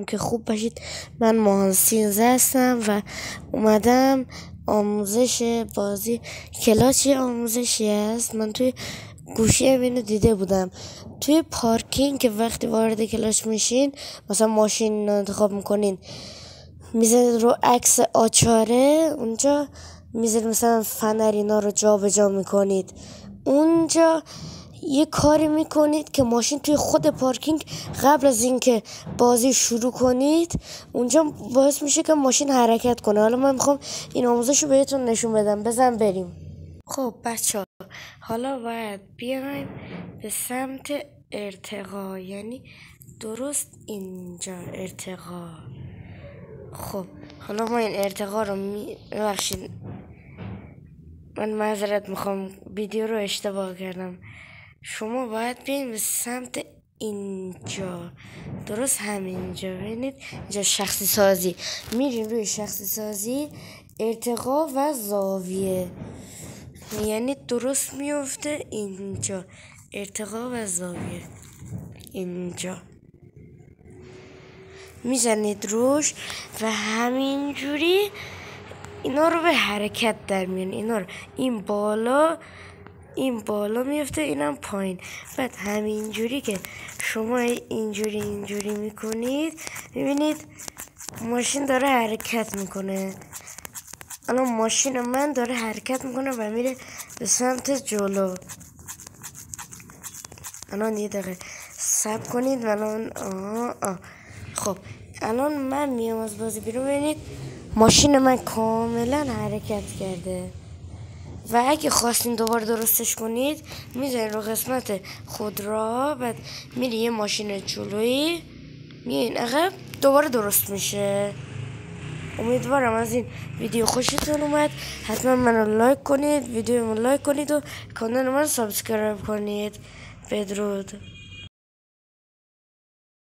که خوب باشید. من ماهان 13 هستم و اومدم آموزش بازی. کلاس یه آموزشی است. من توی گوشی اینو دیده بودم. توی پارکینگ که وقتی وارد کلاس میشین، مثلا ماشین انتخاب میکنین، میزنید رو عکس آچاره، اونجا میزنید مثلا فنر اینا رو جا به جا میکنید. اونجا یه کاری میکنید که ماشین توی خود پارکینگ قبل از اینکه بازی شروع کنید اونجا باعث میشه که ماشین حرکت کنه. حالا من میخوام این آموزش رو بهتون نشون بدم. بزن بریم. خب بچه ها، حالا باید بیایم به سمت ارتقا، یعنی درست اینجا ارتقا. خب حالا ما این ارتقا رو ببخشید من معذرت میخوام، ویدیو رو اشتباه کردم. شما باید بیاین به سمت اینجا، درست همینجا. ببینید اینجا شخصی سازی، میرین روی شخصی سازی، ارتقا و زاویه، یعنی درست میفته اینجا، ارتقا و زاویه. اینجا میزنید روش و همینجوری اینا رو به حرکت در میان. اینا رو این بالا میفته، اینم پایین. بعد همینجوری که شما اینجوری میکنید، ببینید ماشین داره حرکت میکنه. الان ماشین من داره حرکت میکنه و میره به سمت جلو. الان یه دقیقه صبر کنید. الان خب الان من میام از بازی بیرون. ببینید ماشین من کاملا حرکت کرده و اگه خواستین دوباره درستش کنید، میذارین رو قسمت خودرو، بعد میری یه ماشین جلویی میین عقب، دوباره درست میشه. امیدوارم از این ویدیو خوشتون اومد. حتما منو لایک کنید، ویدیو منو لایک کنید و کانال منو سابسکرایب کنید. بدرود.